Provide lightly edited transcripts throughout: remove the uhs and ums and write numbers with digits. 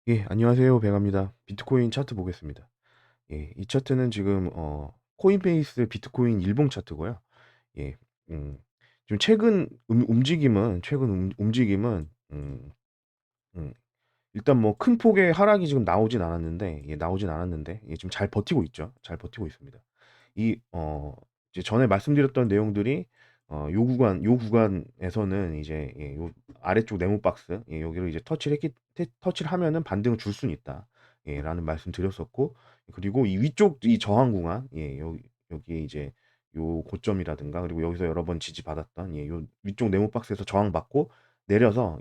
예, 안녕하세요. 배갑니다. 비트코인 차트 보겠습니다. 예, 이 차트는 지금 코인베이스 비트코인 일봉 차트고요. 예, 음, 지금 최근 움직임은 음, 일단 뭐 큰 폭의 하락이 지금 나오진 않았는데, 예, 지금 잘 버티고 있죠. 잘 버티고 있습니다. 이 이제 전에 말씀드렸던 내용들이 요 구간에서는 이제 예, 요 아래쪽 네모 박스, 예, 여기를 이제 터치를 하면은 반등을 줄 수는 있다. 예, 라는 말씀 드렸었고, 그리고 이 위쪽 이 저항 구간, 예, 여기 이제 요 고점이라든가, 그리고 여기서 여러 번 지지받았던, 예, 요 위쪽 네모 박스에서 저항받고 내려서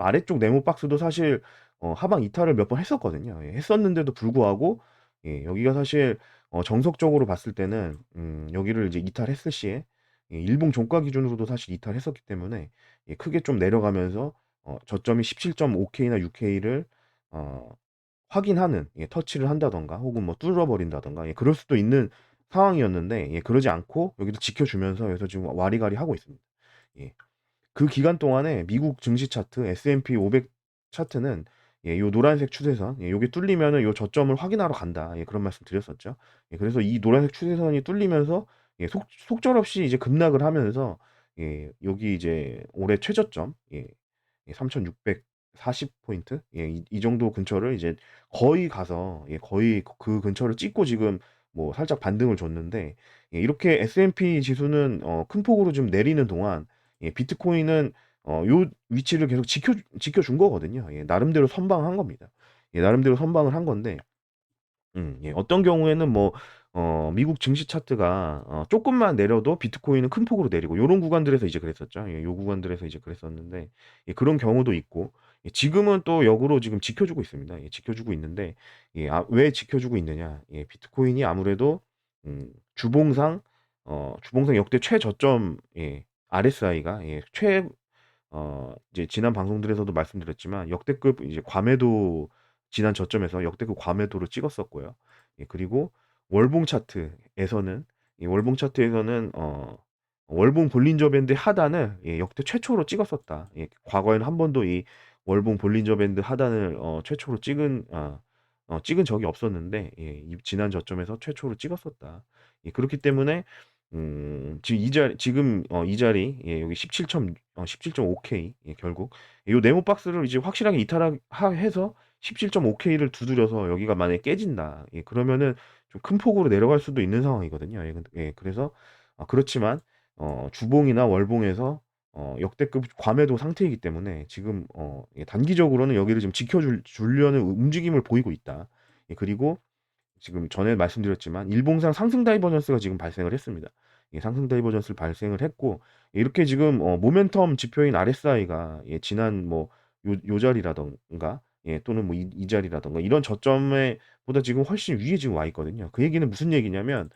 아래쪽 네모 박스도 사실 하방 이탈을 몇 번 했었거든요. 예, 했었는데도 불구하고, 예, 여기가 사실 정석적으로 봤을 때는 여기를 이제 이탈했을 시에, 예, 일봉 종가 기준으로도 사실 이탈했었기 때문에, 예, 크게 좀 내려가면서 저점이 17.5K나 6K를 어 확인하는, 예, 터치를 한다든가 혹은 뭐 뚫어 버린다든가, 예, 그럴 수도 있는 상황이었는데, 예, 그러지 않고 여기도 지켜주면서 여기서 지금 와리가리 하고 있습니다. 예. 그 기간 동안에 미국 증시 차트 S&P 500 차트는, 예, 요 노란색 추세선, 예, 요게 뚫리면은 요 저점을 확인하러 간다. 예, 그런 말씀 드렸었죠. 예, 그래서 이 노란색 추세선이 뚫리면서, 예, 속절없이 이제 급락을 하면서, 예, 여기 이제 올해 최저점, 예, 3,640 포인트, 예, 이 정도 근처를 이제 거의 가서, 예, 거의 그 근처를 찍고 지금 뭐 살짝 반등을 줬는데, 예, 이렇게 S&P 지수는 큰 폭으로 좀 내리는 동안, 예, 비트코인은 요 위치를 계속 지켜준 거거든요. 예, 나름대로 선방한 겁니다. 예, 나름대로 선방을 한 건데, 예, 어떤 경우에는 뭐 미국 증시 차트가 쪼끔만 내려도 비트코인은 큰 폭으로 내리고 요런 구간들에서 이제 그랬었죠. 예, 요 구간들에서 이제 그랬었는데, 예, 그런 경우도 있고, 예, 지금은 또 역으로 지금 지켜주고 있습니다. 예, 지켜주고 있는데, 예, 왜 지켜주고 있느냐? 예, 비트코인이 아무래도 주봉상 역대 최저점, 예, RSI가, 예, 이제 지난 방송들에서도 말씀드렸지만 역대급 이제 과매도, 지난 저점에서 역대급 과매도를 찍었었고요. 예, 그리고 월봉 차트에서는 이 월봉 차트에서는 월봉 볼린저 밴드 하단을, 예, 역대 최초로 찍었었다. 예, 과거에는 한 번도 이 월봉 볼린저 밴드 하단을 최초로 찍은 적이 없었는데, 예, 이 지난 저점에서 최초로 찍었었다. 예, 그렇기 때문에 이 자리, 예, 여기 17.5K, 예, 결국 요 네모 박스를 이제 확실하게 해서 17.5K를 두드려서 여기가 만약에 깨진다. 예, 그러면은 좀 큰 폭으로 내려갈 수도 있는 상황이거든요. 예, 그래서 그렇지만 주봉이나 월봉에서 역대급 과매도 상태이기 때문에 지금 예, 단기적으로는 여기를 좀 주려는 움직임을 보이고 있다. 예, 그리고 지금 전에 말씀드렸지만 일봉상 상승 다이버전스가 지금 발생을 했습니다. 예, 상승 다이버전스를 발생을 했고, 이렇게 지금 모멘텀 지표인 RSI가, 예, 지난 뭐 요 자리라던가, 예, 또는 뭐 이 자리라던가 이런 저점에 보다 지금 훨씬 위에 지금 와 있거든요. 그 얘기는 무슨 얘기냐면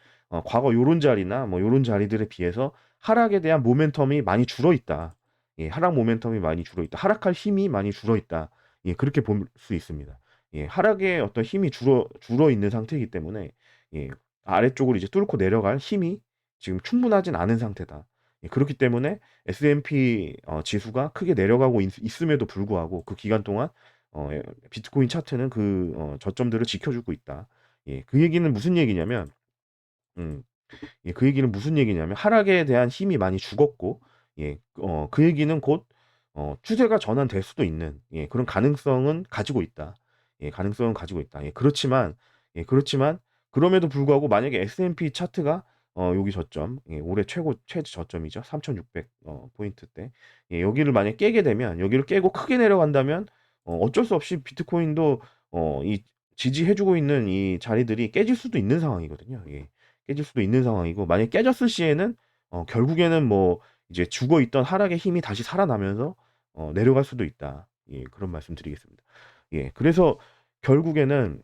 과거 요런 자리나 뭐 요런 자리들에 비해서 하락에 대한 모멘텀이 많이 줄어 있다. 예, 하락 모멘텀이 많이 줄어 있다. 하락할 힘이 많이 줄어 있다. 예, 그렇게 볼 수 있습니다. 예, 하락의 어떤 힘이 줄어 있는 상태이기 때문에, 예, 아래쪽으로 이제 뚫고 내려갈 힘이 지금 충분하진 않은 상태다. 예, 그렇기 때문에 S&P 지수가 크게 내려가고 있음에도 불구하고 그 기간 동안 비트코인 차트는 그 저점들을 지켜주고 있다. 예, 그 얘기는 무슨 얘기냐면, 음, 예, 그 얘기는 무슨 얘기냐면 하락에 대한 힘이 많이 죽었고, 예, 그 얘기는 곧 추세가 전환될 수도 있는, 예, 그런 가능성은 가지고 있다. 예, 가능성은 가지고 있다. 그렇지만 그럼에도 불구하고 만약에 S&P 차트가 여기 저점, 예, 올해 최저 저점이죠. 3,600 포인트대. 예, 여기를 만약에 깨게 되면, 여기를 깨고 크게 내려간다면 어쩔 수 없이 비트코인도 이 지지해 주고 있는 이 자리들이 깨질 수도 있는 상황이거든요. 예. 깨질 수도 있는 상황이고, 만약에 깨졌을 시에는 결국에는 뭐 이제 죽어 있던 하락의 힘이 다시 살아나면서 내려갈 수도 있다. 예, 그런 말씀 드리겠습니다. 예, 그래서 결국에는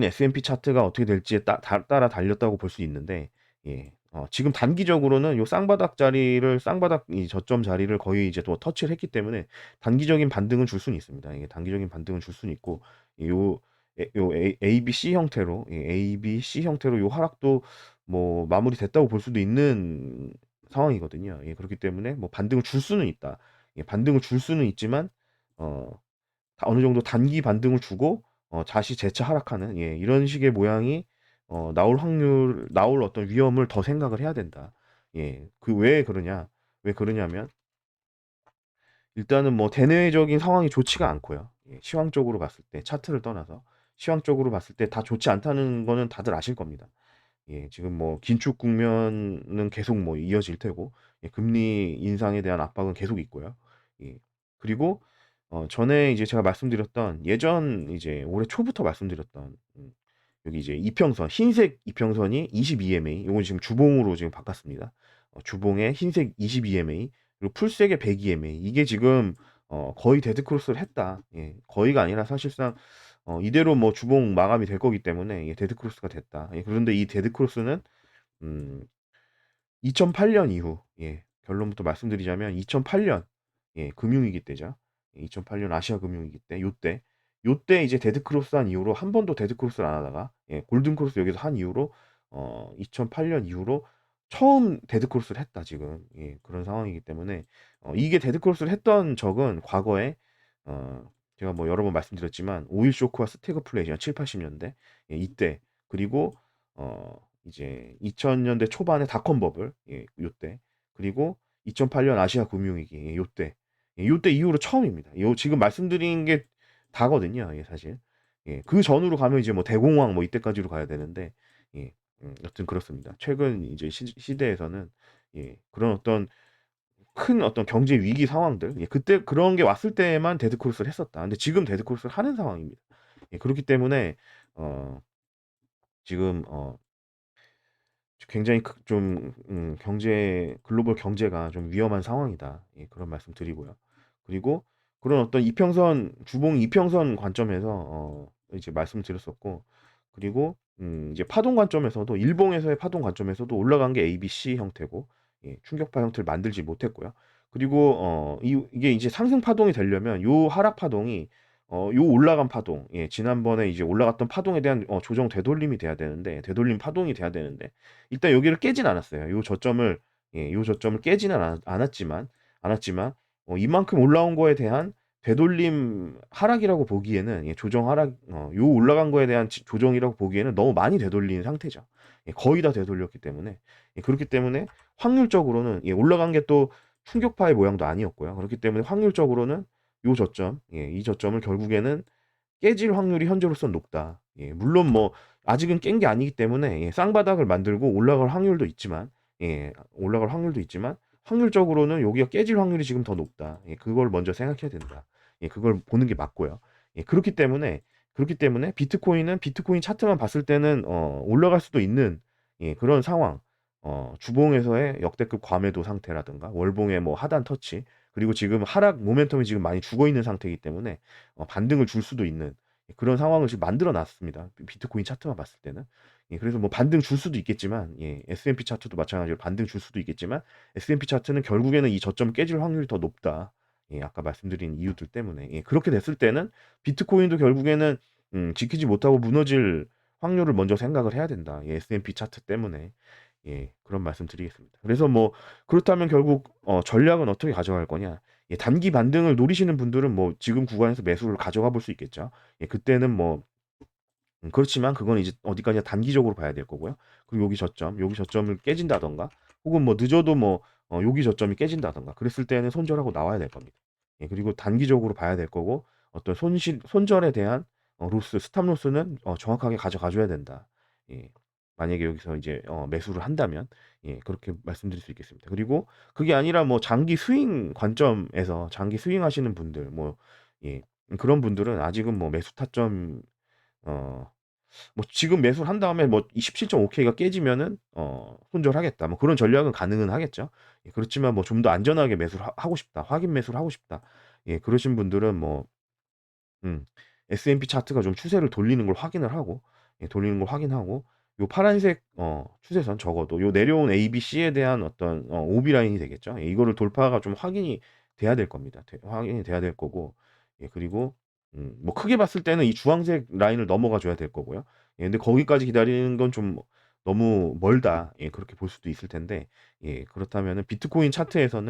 S&P 차트가 어떻게 될지에 따라 달렸다고 볼 수 있는데, 예, 지금 단기적으로는 요 쌍바닥 이 저점 자리를 거의 이제 또 터치를 했기 때문에 단기적인 반등은 줄 수는 있습니다. 이게 단기적인 반등은 줄 수는 있고, 요 ABC 형태로, 예, ABC 형태로 요 하락도 뭐 마무리됐다고 볼 수도 있는 상황이거든요. 예, 그렇기 때문에 뭐 반등을 줄 수는 있다. 예, 반등을 줄 수는 있지만 어 어느 정도 단기 반등을 주고 다시 재차 하락하는 이런 식의 모양이 나올 어떤 위험을 더 생각을 해야 된다. 왜 그러냐? 왜 그러냐면 일단은 뭐 대내적인 상황이 좋지가 않고요. 시황적으로 봤을 때 차트를 떠나서 시황적으로 봤을 때 다 좋지 않다는 거는 다들 아실 겁니다. 지금 뭐 긴축 국면은 계속 뭐 이어질 테고 금리 인상에 대한 압박은 계속 있고요. 예. 그리고 전에 이제 제가 말씀드렸던 예전 이제 올해 초부터 말씀드렸던 여기 이제 이평선 흰색 이평선이 22MA 요건 지금 주봉으로 지금 바꿨습니다. 주봉에 흰색 22MA 그리고 풀색의 102MA 이게 지금 거의 데드 크로스를 했다. 거의가 아니라 사실상 이대로 뭐 주봉 마감이 될 거기 때문에 데드 크로스가 됐다. 그런데 이 데드 크로스는 음 2008년 이후 결론부터 말씀드리자면 2008년 금융위기 때죠. 2008년 아시아 금융위기 때 요때 이제 데드 크로스한 이후로 한 번도 데드 크로스를 안 하다가 골든 크로스 여기서 한 이후로 2008년 이후로 처음 데드 크로스를 했다 지금. 그런 상황이기 때문에 이게 데드 크로스를 했던 적은 과거에 제가 뭐 여러 번 말씀드렸지만 오일 쇼크와 스태그플레이션 7, 80년대 이때 그리고 이제 2000년대 초반에 닷컴 버블 요때 그리고 2008년 아시아 금융위기 요때 요때 이후로 처음입니다. 요 지금 말씀드린 게 다거든요. 사실. 그 전으로 가면 이제 뭐 대공황 뭐 이때까지로 가야 되는데 예. 여튼 그렇습니다. 최근 이제 시대에서는 그런 어떤 큰 어떤 경제 위기 상황들 그때 그런 게 왔을 때만 데드 크로스를 했었다. 근데 지금 데드 크로스를 하는 상황입니다. 그렇기 때문에 어 지금 굉장히 좀 경제 글로벌 경제가 좀 위험한 상황이다. 그런 말씀 드리고요. 그리고 그런 어떤 이평선 주봉 이평선 관점에서 이제 말씀드렸었고 그리고 이제 파동 관점에서도 일봉에서의 파동 관점에서도 올라간 게 ABC 형태고 충격파 형태를 만들지 못했고요. 그리고 이게 이제 상승 파동이 되려면 요 하락 파동이 요 올라간 파동 지난번에 이제 올라갔던 파동에 대한 조정 되돌림이 돼야 되는데 되돌림 파동이 돼야 되는데 일단 여기를 깨진 않았어요. 요 저점을 깨지는 않았지만 이만큼 올라온 거에 대한 되돌림 하락이라고 보기에는 조정 하락 요 올라간 거에 대한 조정이라고 보기에는 너무 많이 되돌린 상태죠. 거의 다 되돌렸기 때문에 그렇기 때문에 확률적으로는 올라간 게 또 충격파의 모양도 아니었고요. 그렇기 때문에 확률적으로는 요 저점, 이 저점을 결국에는 깨질 확률이 현재로서는 높다. 물론 뭐 아직은 깬 게 아니기 때문에 쌍바닥을 만들고 올라갈 확률도 있지만 확률적으로는 여기가 깨질 확률이 지금 더 높다. 그걸 먼저 생각해야 된다. 그걸 보는 게 맞고요. 그렇기 때문에 비트코인은 비트코인 차트만 봤을 때는 올라갈 수도 있는 그런 상황. 주봉에서의 역대급 과매도 상태라든가 월봉의 뭐 하단 터치 그리고 지금 하락 모멘텀이 지금 많이 죽어 있는 상태이기 때문에 반등을 줄 수도 있는 그런 상황을 지금 만들어 놨습니다. 비트코인 차트만 봤을 때는. 그래서 뭐 반등 줄 수도 있겠지만 S&P 차트도 마찬가지로 반등 줄 수도 있겠지만 S&P 차트는 결국에는 이 저점 깨질 확률이 더 높다. 아까 말씀드린 이유들 때문에. 그렇게 됐을 때는 비트코인도 결국에는 지키지 못하고 무너질 확률을 먼저 생각을 해야 된다. S&P 차트 때문에. 그런 말씀 드리겠습니다. 그래서 뭐 그렇다면 결국 전략은 어떻게 가져갈 거냐? 단기 반등을 노리시는 분들은 뭐 지금 구간에서 매수를 가져가 볼 수 있겠죠. 그때는 뭐 그렇지만 그건 이제 어디까지나 단기적으로 봐야 될 거고요. 그리고 여기 저점을 깨진다던가 혹은 뭐 늦어도 뭐 여기 저점이 깨진다던가 그랬을 때는 손절하고 나와야 될 겁니다. 그리고 단기적으로 봐야 될 거고 어떤 손절에 대한 스탑 로스는 정확하게 가져가 줘야 된다. 예. 만약에 여기서 이제 매수를 한다면 그렇게 말씀드릴 수 있겠습니다. 그리고 그게 아니라 뭐 장기 스윙 관점에서 장기 스윙하시는 분들 뭐 예. 그런 분들은 아직은 뭐 매수 타점 어 뭐 지금 매수를 한 다음에 뭐 27.5K가 깨지면은 손절하겠다. 뭐 그런 전략은 가능은 하겠죠. 그렇지만 뭐 좀 더 안전하게 매수를 하고 싶다. 확인 매수를 하고 싶다. 그러신 분들은 뭐 음 S&P 차트가 좀 추세를 돌리는 걸 확인하고 요 파란색 추세선 적어도 요 내려온 ABC에 대한 어떤 오비 라인이 되겠죠. 이거를 돌파가 좀 확인이 돼야 될 겁니다. 확인이 돼야 될 거고 그리고 뭐 크게 봤을 때는 이 주황색 라인을 넘어가 줘야 될 거고요. 근데 거기까지 기다리는 건 좀 너무 멀다. 그렇게 볼 수도 있을 텐데 그렇다면은 비트코인 차트에서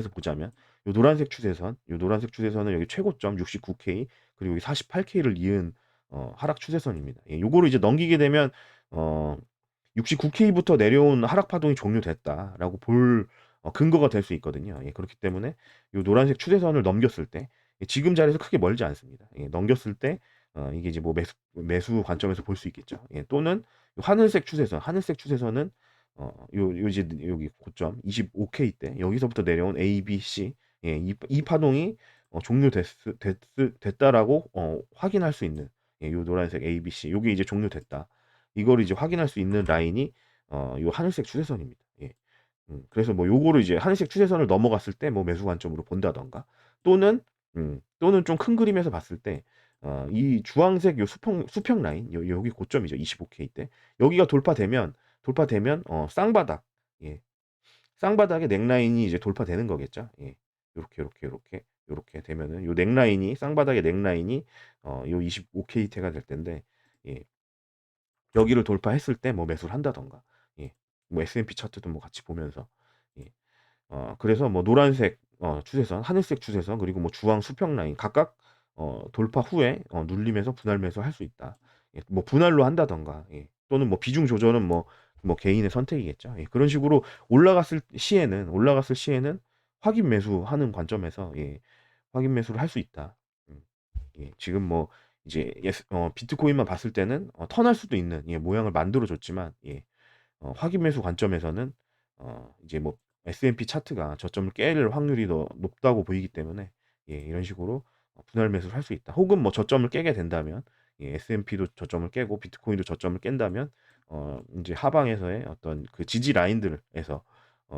보자면 요 노란색 추세선, 요 노란색 추세선은 여기 최고점 69K 그리고 여기 48K를 이은 하락 추세선입니다. 예, 요거를 이제 넘기게 되면 어 69K부터 내려온 하락 파동이 종료됐다라고 볼 근거가 될 수 있거든요. 예, 그렇기 때문에 요 노란색 추세선을 넘겼을 때 지금 자리에서 크게 멀지 않습니다. 예, 넘겼을 때 이게 이제 뭐 매수 관점에서 볼 수 있겠죠. 예, 또는 요 하늘색 추세선은 요 이제 여기 고점 25K 때 여기서부터 내려온 A, B, C 이 파동이 됐다라고 확인할 수 있는 요 노란색 A, B, C 요게 이제 종료됐다. 이거를 이제 확인할 수 있는 라인이 요 하늘색 추세선입니다. 예. 그래서 뭐 요거를 이제 하늘색 추세선을 넘어갔을 때 뭐 매수 관점으로 본다든가 또는 또는 좀 큰 그림에서 봤을 때 이 주황색 요 수평 라인 여기 고점이죠. 25K 때. 여기가 돌파되면 쌍바닥 예. 쌍바닥의 넥라인이 이제 돌파되는 거겠죠. 예. 요렇게 되면은 요 넥라인이 쌍바닥의 넥라인이 요 25K 태가 될 텐데 예. 여기를 돌파했을 때 뭐 매수를 한다든가 예. 뭐 S&P 차트도 뭐 같이 보면서 예. 그래서 뭐 노란색 추세선, 하늘색 추세선 그리고 뭐 주황 수평 라인 각각 돌파 후에 눌림에서 분할 매수할 수 있다. 예. 뭐 분할로 한다든가 예. 또는 뭐 비중 조절은 뭐 개인의 선택이겠죠. 예. 그런 식으로 올라갔을 시에는 확인 매수하는 관점에서 예. 확인 매수를 할 수 있다. 음. 예. 지금 뭐 이제 비트코인만 봤을 때는 턴할 수도 있는 예 모양을 만들어 줬지만 예. 확인 매수 관점에서는 이제 뭐 S&P 차트가 저점을 깰 확률이 더 높다고 보이기 때문에 예, 이런 식으로 분할 매수를 할 수 있다. 혹은 뭐 저점을 깨게 된다면 예, S&P도 저점을 깨고 비트코인도 저점을 깬다면 이제 하방에서의 어떤 그 지지 라인들에서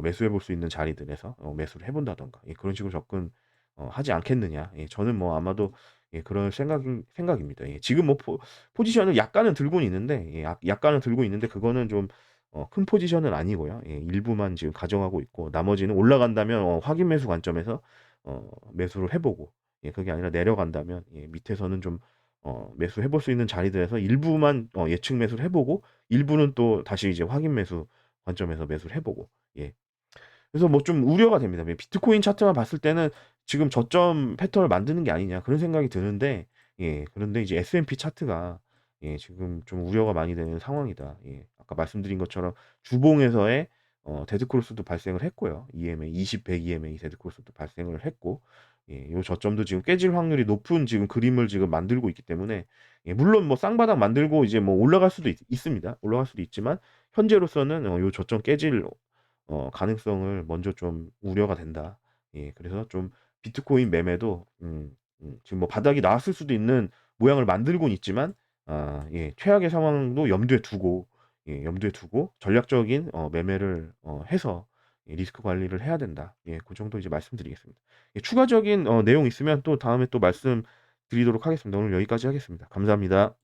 매수해 볼 수 있는 자리들에서 매수를 해 본다든가 예, 그런 식으로 접근 하지 않겠느냐. 예, 저는 뭐 아마도 예, 그런 생각입니다. 예, 지금 뭐 포지션을 약간은 들고는 있는데 예, 약간은 들고 있는데 그거는 좀 큰 포지션은 아니고요. 예, 일부만 지금 가져가고 있고 나머지는 올라간다면 확인 매수 관점에서 매수를 해 보고 예, 그게 아니라 내려간다면 예, 밑에서는 좀 매수해 볼 수 있는 자리들에서 일부만 예측 매수를 해 보고 일부는 또 다시 이제 확인 매수 관점에서 매수를 해 보고 예. 그래서 뭐 좀 우려가 됩니다. 비트코인 차트만 봤을 때는 지금 저점 패턴을 만드는 게 아니냐 그런 생각이 드는데 예, 그런데 이제 S&P 차트가 예, 지금 좀 우려가 많이 되는 상황이다. 예. 아까 말씀드린 것처럼 주봉에서의 데드 크로스도 발생을 했고요. EMA 20, 100 EMA 데드 크로스도 발생을 했고 예, 요 저점도 지금 깨질 확률이 높은 지금 그림을 지금 만들고 있기 때문에 예, 물론 뭐 쌍바닥 만들고 이제 뭐 올라갈 수도 있습니다. 올라갈 수도 있지만 현재로서는 요 저점 깨질 가능성을 먼저 좀 우려가 된다. 예, 그래서 좀 비트코인 매매도 지금 뭐 바닥이 나왔을 수도 있는 모양을 만들고는 있지만 예, 최악의 상황도 염두에 두고 전략적인 매매를 해서 예, 리스크 관리를 해야 된다. 예, 그 정도 이제 말씀드리겠습니다. 예, 추가적인 내용 있으면 또 다음에 또 말씀드리도록 하겠습니다. 오늘 여기까지 하겠습니다. 감사합니다.